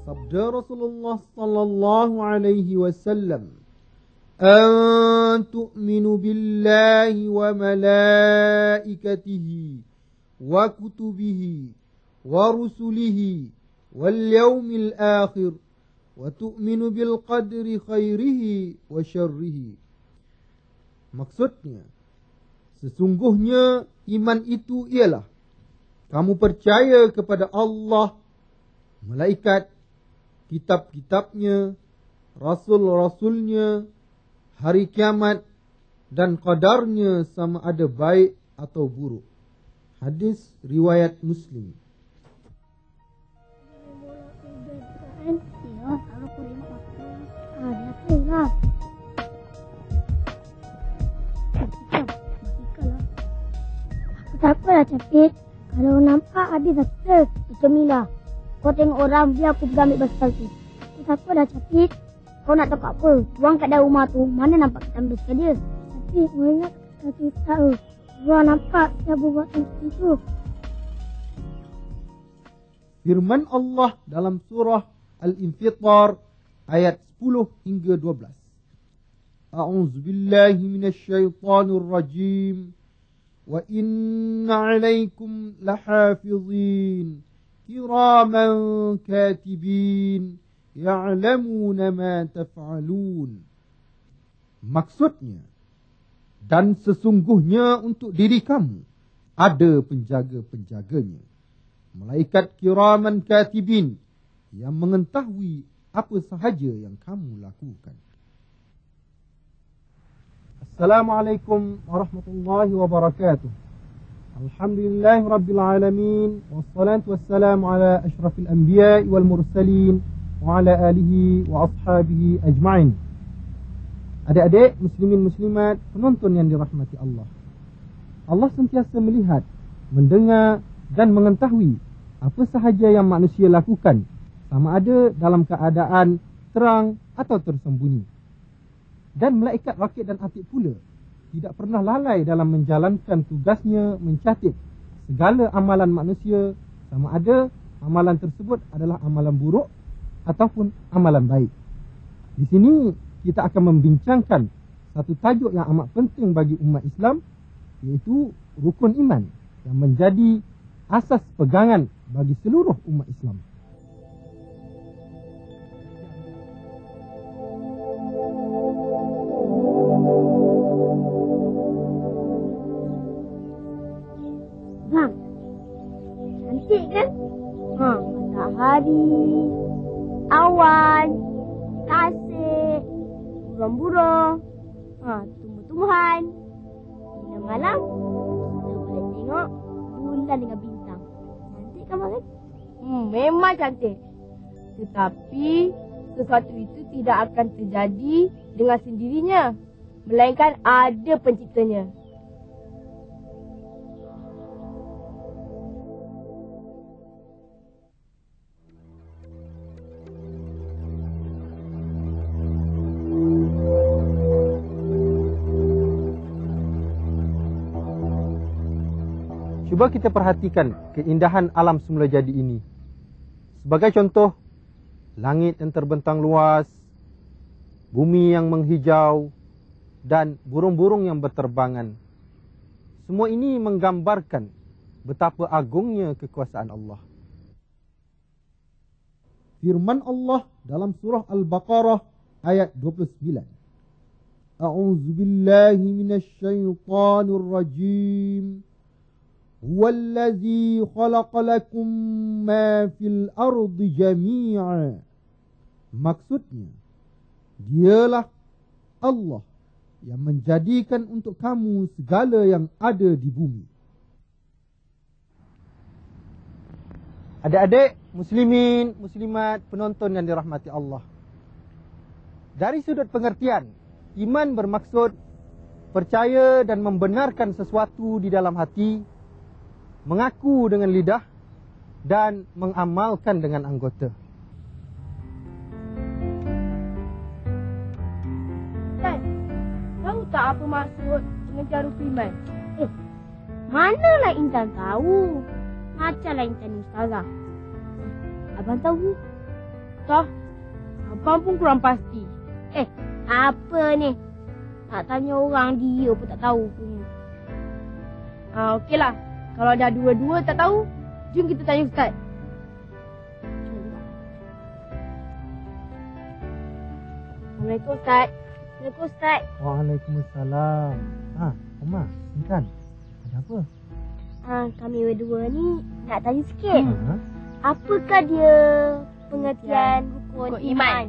Sabda Rasulullah sallallahu alaihi wasallam, "An tu'minu billahi wa malaikatihi wa kutubihi wa rusulihi wal yawmil akhir wa tu'minu bil qadri khairihi wa syarrihi." Maksudnya, sesungguhnya iman itu ialah kamu percaya kepada Allah, malaikat, kitab-kitabnya, rasul-rasulnya, hari kiamat, dan qadarnya sama ada baik atau buruk. Hadis riwayat Muslim. Aku takutlah capit. Kalau nampak habis dah macam Mila. Kau tengok orang biar aku pergi ambil basikal tu. Aku takut dah capit. Kau nak tahu apa? Buang kat dalam rumah tu, mana nampak kita ambil basikal dia? Tapi kau ingat kata tahu. Buang nampak siapa buat seperti itu. Firman Allah dalam surah Al-Infitar ayat 10 hingga 12. A'udzubillahi minasyaitonir rajim. Wa inna 'alaikum lahafizin kiraman katibin ya'lamuna ma taf'alun. Maksudnya, dan sesungguhnya untuk diri kamu ada penjaga-penjaganya, malaikat kiraman katibin yang mengetahui apa sahaja yang kamu lakukan. Assalamualaikum warahmatullahi wabarakatuh. Alhamdulillah rabbil alamin, wassalatu wassalamu ala asyrafil anbiya wal mursalin wa ala alihi wa ashabihi ajma'in. Adik-adik, muslimin muslimat, penonton yang dirahmati Allah. Allah sentiasa melihat, mendengar dan mengetahui apa sahaja yang manusia lakukan, sama ada dalam keadaan terang atau tersembunyi. Dan malaikat rakib dan atid pula tidak pernah lalai dalam menjalankan tugasnya mencatat segala amalan manusia, sama ada amalan tersebut adalah amalan buruk ataupun amalan baik. Di sini kita akan membincangkan satu tajuk yang amat penting bagi umat Islam, iaitu rukun iman yang menjadi asas pegangan bagi seluruh umat Islam. Bang, cantik kan? Matahari, awan, tasik, burung-burung, tumbuh-tumbuhan. Bila malam, kita boleh tengok bulan dengan bintang. Cantik kan, Bang? Memang cantik. Tetapi sesuatu itu tidak akan terjadi dengan sendirinya, melainkan ada penciptanya. Cuba kita perhatikan keindahan alam semula jadi ini. Sebagai contoh, langit yang terbentang luas, bumi yang menghijau, dan burung-burung yang berterbangan. Semua ini menggambarkan betapa agungnya kekuasaan Allah. Firman Allah dalam surah Al-Baqarah ayat 29. A'udzubillahi minasyaitonir rajim. Huwallazi khalaqa lakum ma fil ardi jami'a. Maksudnya, dialah Allah yang menjadikan untuk kamu segala yang ada di bumi. Adik-adik, muslimin, muslimat, penonton yang dirahmati Allah. Dari sudut pengertian, iman bermaksud percaya dan membenarkan sesuatu di dalam hati, mengaku dengan lidah, dan mengamalkan dengan anggota. Dan, tahu tak apa maksud mengejar iman? Manalah Intan tahu. Macamlah Intan ni ustazah. Abang tahu? Entah. Abang pun kurang pasti. Apa ni? Nak tanya orang dia pun tak tahu punya. Okeylah. Kalau dah dua-dua tak tahu, jom kita tanya Ustaz. Assalamualaikum Ustaz. Assalamualaikum Ustaz. Waalaikumsalam. Umar, Intan. Ada apa? Kami berdua ni nak tanya sikit. Apakah dia pengertian rukun iman?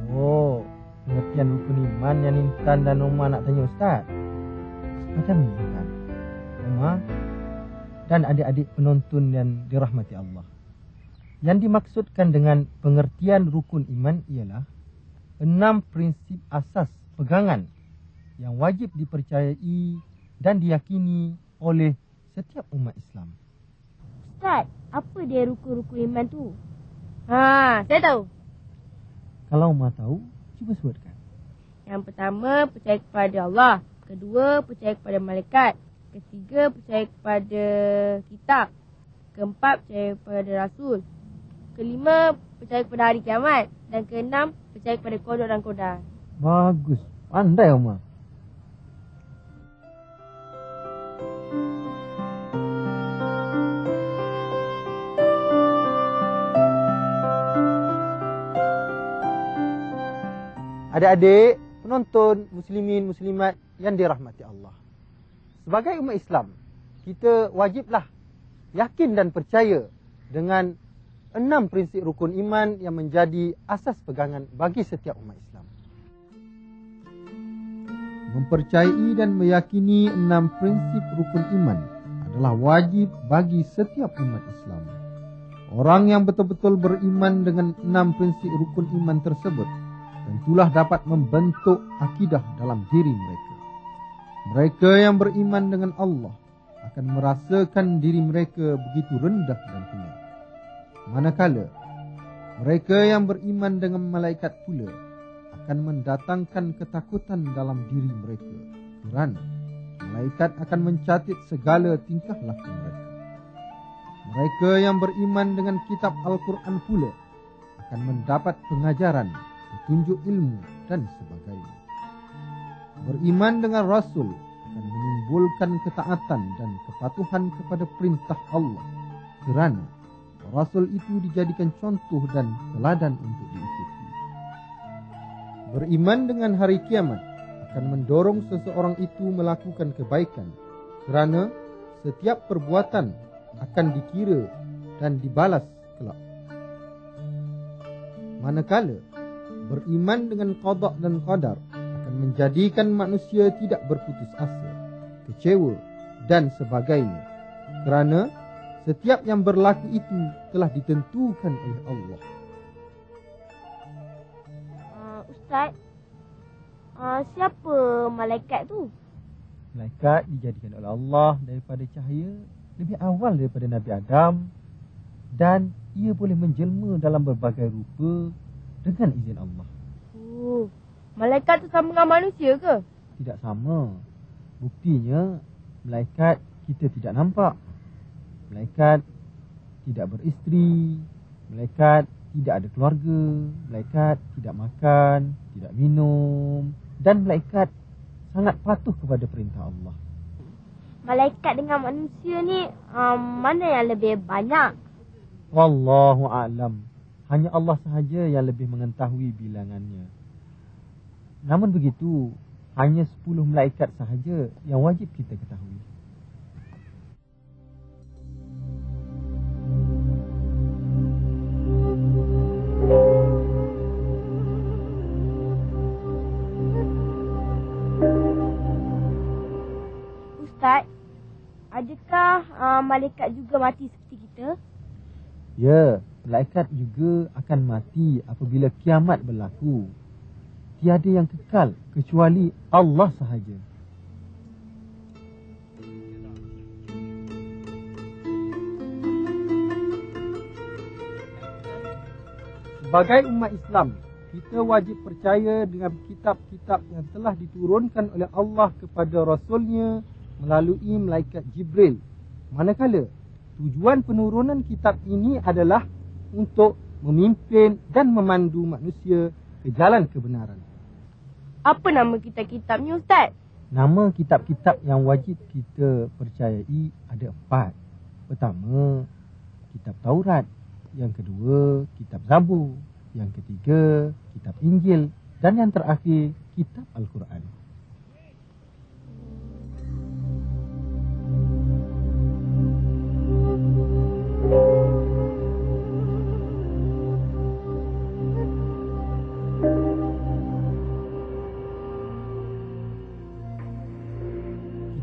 Oh, pengertian rukun iman yang Intan dan Umar nak tanya Ustaz. Macam ni Intan, Umar dan adik-adik penonton yang dirahmati Allah. Yang dimaksudkan dengan pengertian rukun iman ialah 6 prinsip asas pegangan yang wajib dipercayai dan diyakini oleh setiap umat Islam. Ustaz, apa dia rukun-rukun iman tu? Saya tahu. Kalau Umar tahu, cuba sebutkan. Yang pertama, percaya kepada Allah. Kedua, percaya kepada malaikat. Ketiga, percaya kepada kitab. Keempat, percaya kepada Rasul. Kelima, percaya kepada hari kiamat. Dan keenam, percaya kepada qada dan qadar. Bagus. Pandai Umar. Adik-adik, penonton, muslimin, muslimat yang dirahmati Allah. Sebagai umat Islam, kita wajiblah yakin dan percaya dengan 6 prinsip rukun iman yang menjadi asas pegangan bagi setiap umat Islam. Mempercayai dan meyakini 6 prinsip rukun iman adalah wajib bagi setiap umat Islam. Orang yang betul-betul beriman dengan 6 prinsip rukun iman tersebut tentulah dapat membentuk akidah dalam diri mereka. Mereka yang beriman dengan Allah akan merasakan diri mereka begitu rendah dan hina. Manakala mereka yang beriman dengan malaikat pula akan mendatangkan ketakutan dalam diri mereka, kerana malaikat akan mencatat segala tingkah laku mereka. Mereka yang beriman dengan kitab Al-Quran pula akan mendapat pengajaran, petunjuk ilmu dan sebagainya. Beriman dengan Rasul akan menimbulkan ketaatan dan kepatuhan kepada perintah Allah, kerana Rasul itu dijadikan contoh dan teladan untuk diikuti. Beriman dengan hari kiamat akan mendorong seseorang itu melakukan kebaikan, kerana setiap perbuatan akan dikira dan dibalas kelak. Manakala beriman dengan qada dan qadar akan menjadikan manusia tidak berputus asa, kecewa dan sebagainya, kerana setiap yang berlaku itu telah ditentukan oleh Allah. Ustaz, siapa malaikat tu? Malaikat dijadikan oleh Allah daripada cahaya lebih awal daripada Nabi Adam, dan ia boleh menjelma dalam berbagai rupa dengan izin Allah. Malaikat tu sama dengan manusia ke? Tidak sama. Buktinya, malaikat kita tidak nampak. Malaikat tidak beristeri. Malaikat tidak ada keluarga. Malaikat tidak makan, tidak minum. Dan malaikat sangat patuh kepada perintah Allah. Malaikat dengan manusia ni, mana yang lebih banyak? Wallahu a'lam. Hanya Allah sahaja yang lebih mengetahui bilangannya. Namun begitu, hanya 10 malaikat sahaja yang wajib kita ketahui. Ustaz, adakah malaikat juga mati seperti kita? Ya, malaikat juga akan mati apabila kiamat berlaku. Tiada yang kekal kecuali Allah sahaja. Sebagai umat Islam, kita wajib percaya dengan kitab-kitab yang telah diturunkan oleh Allah kepada Rasulnya melalui malaikat Jibril. Manakala tujuan penurunan kitab ini adalah untuk memimpin dan memandu manusia ke jalan kebenaran. Apa nama kitab-kitabnya, Ustaz? Nama kitab-kitab yang wajib kita percayai ada 4. Pertama, kitab Taurat. Yang kedua, kitab Zabur. Yang ketiga, kitab Injil. Dan yang terakhir, kitab Al-Quran.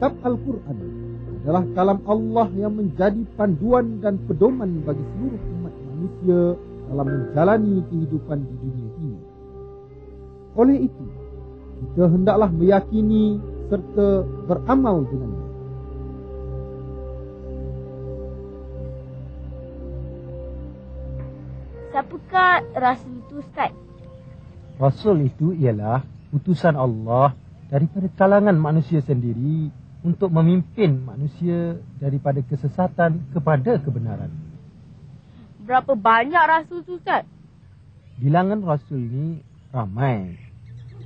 Kitab Al-Quran adalah kalam Allah yang menjadi panduan dan pedoman bagi seluruh umat manusia dalam menjalani kehidupan di dunia ini. Oleh itu, kita hendaklah meyakini serta beramal dengannya. Siapakah Rasul itu, Ustaz? Rasul itu ialah utusan Allah daripada kalangan manusia sendiri untuk memimpin manusia daripada kesesatan kepada kebenaran. Berapa banyak Rasul tu, Ustaz? Bilangan Rasul ni ramai.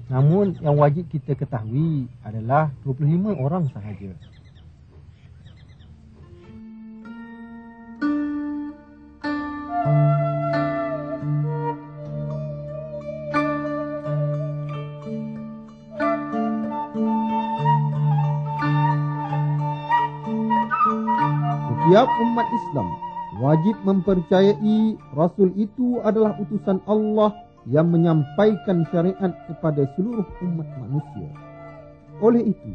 Namun yang wajib kita ketahui adalah 25 orang sahaja. Setiap umat Islam wajib mempercayai Rasul itu adalah utusan Allah yang menyampaikan syariat kepada seluruh umat manusia. Oleh itu,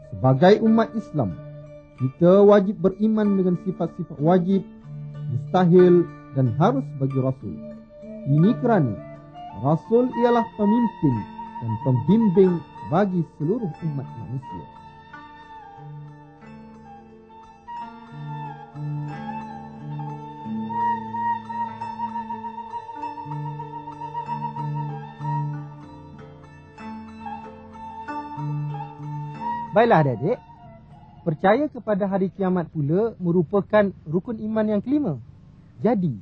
sebagai umat Islam, kita wajib beriman dengan sifat-sifat wajib, mustahil dan harus bagi Rasul. Ini kerana Rasul ialah pemimpin dan pembimbing bagi seluruh umat manusia. Baiklah adik-adik, percaya kepada hari kiamat pula merupakan rukun iman yang kelima. Jadi,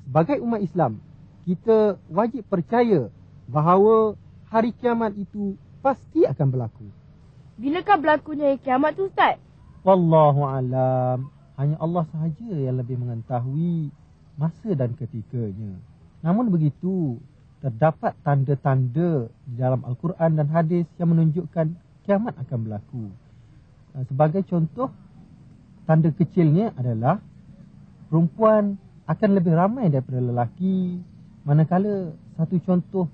sebagai umat Islam, kita wajib percaya bahawa hari kiamat itu pasti akan berlaku. Bilakah berlakunya hari kiamat tu, Ustaz? Wallahualam, hanya Allah sahaja yang lebih mengetahui masa dan ketikanya. Namun begitu, terdapat tanda-tanda di dalam Al-Quran dan hadis yang menunjukkan kiamat akan berlaku. Sebagai contoh, tanda kecilnya adalah perempuan akan lebih ramai daripada lelaki, manakala satu contoh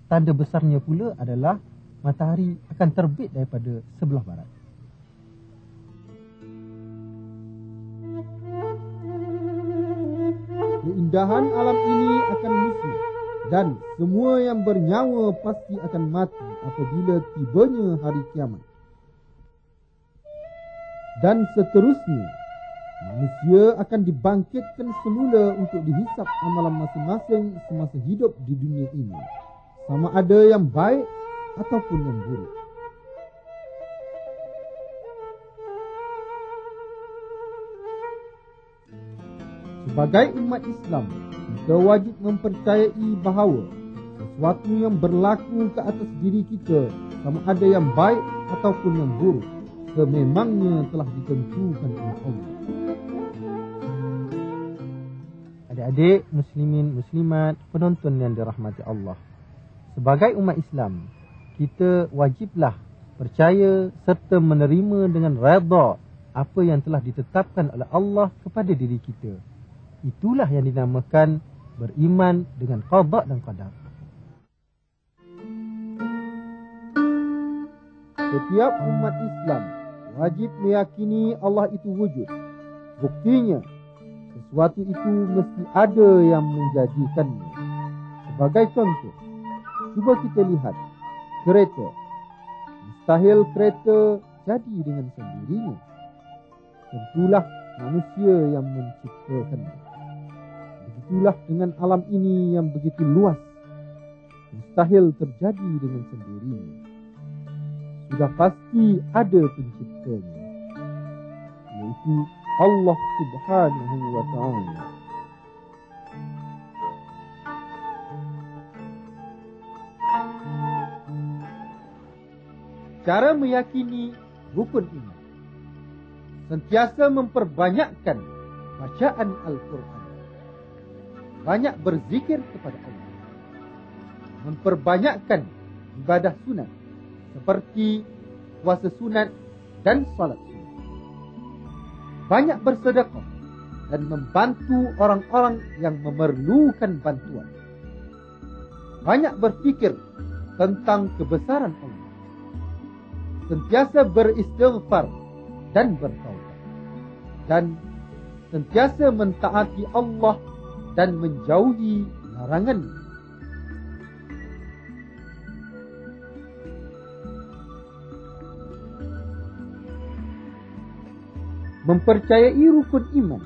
tanda besarnya pula adalah matahari akan terbit daripada sebelah barat. Keindahan alam ini akan musnah dan semua yang bernyawa pasti akan mati apabila tibanya hari kiamat. Dan seterusnya, manusia akan dibangkitkan semula untuk dihisap amalan masing-masing semasa hidup di dunia ini, sama ada yang baik ataupun yang buruk. Sebagai umat Islam, kita wajib mempercayai bahawa sesuatu yang berlaku ke atas diri kita, sama ada yang baik ataupun yang buruk, sememangnya telah ditentukan oleh Allah. Adik-adik, muslimin, muslimat, penonton yang dirahmati Allah. Sebagai umat Islam, kita wajiblah percaya serta menerima dengan redha apa yang telah ditetapkan oleh Allah kepada diri kita. Itulah yang dinamakan beriman dengan qada dan qadar. Setiap umat Islam wajib meyakini Allah itu wujud. Buktinya, sesuatu itu mesti ada yang menjadikannya. Sebagai contoh, cuba kita lihat kereta. Mustahil kereta jadi dengan sendirinya. Tentulah manusia yang menciptakannya. Begitulah dengan alam ini yang begitu luas. Mustahil terjadi dengan sendirinya. Sudah pasti ada penciptanya, yaitu Allah Subhanahu wa ta'ala. cara meyakini rukun iman. Sentiasa memperbanyakkan bacaan Al-Quran. Banyak berzikir kepada Allah. Memperbanyakkan ibadah sunat seperti puasa sunat dan salat sunat. Banyak bersedekah dan membantu orang-orang yang memerlukan bantuan. Banyak berfikir tentang kebesaran Allah. Sentiasa beristighfar dan bertaubat. Dan sentiasa mentaati Allah dan menjauhi larangan. Mempercayai rukun iman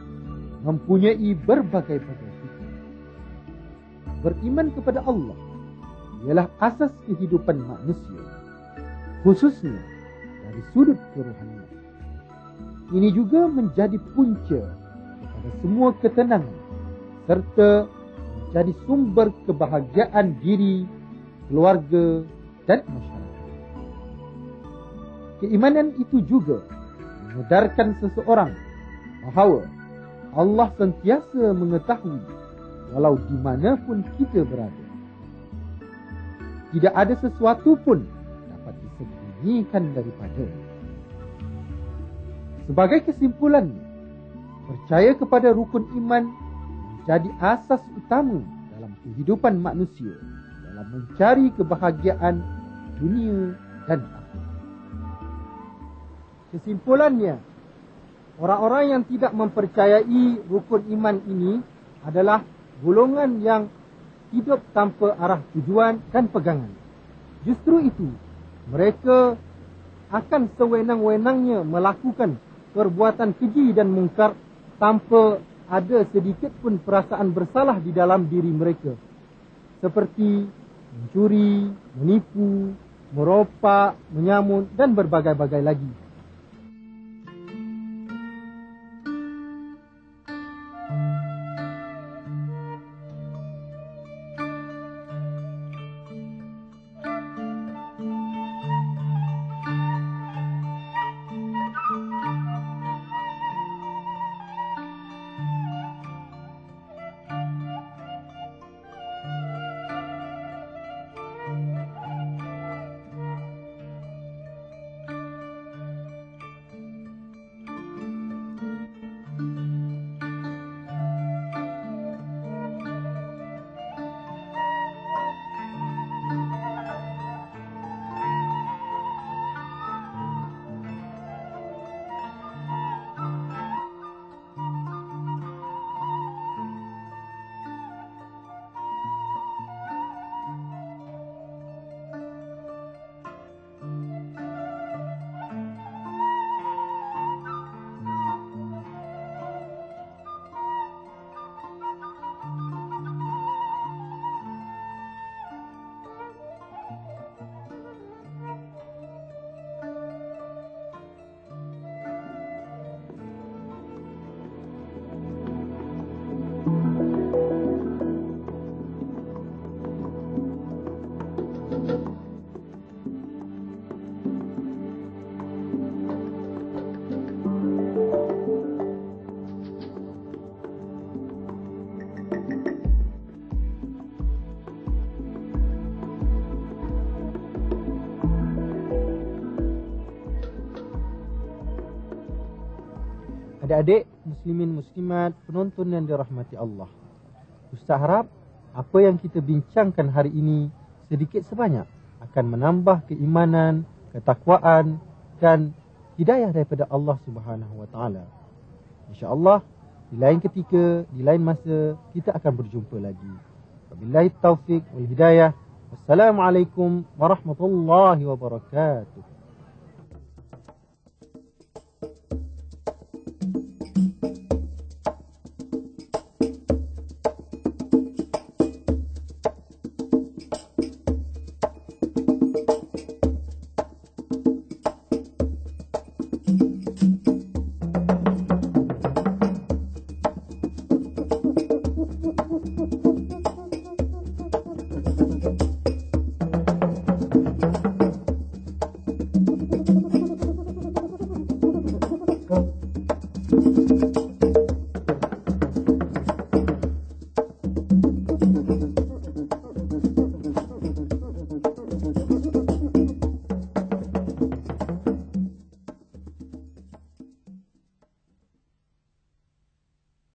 mempunyai berbagai-bagai fikir. Beriman kepada Allah ialah asas kehidupan manusia, khususnya dari sudut kerohanian. Ini juga menjadi punca kepada semua ketenangan serta menjadi sumber kebahagiaan diri, keluarga dan masyarakat. Keimanan itu juga menyedarkan seseorang bahawa Allah sentiasa mengetahui walau di mana pun kita berada. Tidak ada sesuatu pun dapat disembunyikan daripada. Sebagai kesimpulan, percaya kepada rukun iman menjadi asas utama dalam kehidupan manusia dalam mencari kebahagiaan dunia dan akhirat. Kesimpulannya, orang-orang yang tidak mempercayai rukun iman ini adalah golongan yang hidup tanpa arah tujuan dan pegangan. Justru itu, mereka akan sewenang-wenangnya melakukan perbuatan keji dan mungkar tanpa ada sedikit pun perasaan bersalah di dalam diri mereka. Seperti mencuri, menipu, meropak, menyamun dan berbagai-bagai lagi. Adik-adik, muslimin muslimat, penonton yang dirahmati Allah. Ustaz harap apa yang kita bincangkan hari ini sedikit sebanyak akan menambah keimanan, ketakwaan dan hidayah daripada Allah Subhanahu Wa Taala. Insya-Allah di lain ketika, di lain masa kita akan berjumpa lagi. Wabillahi taufik wal hidayah. Wassalamualaikum warahmatullahi wabarakatuh.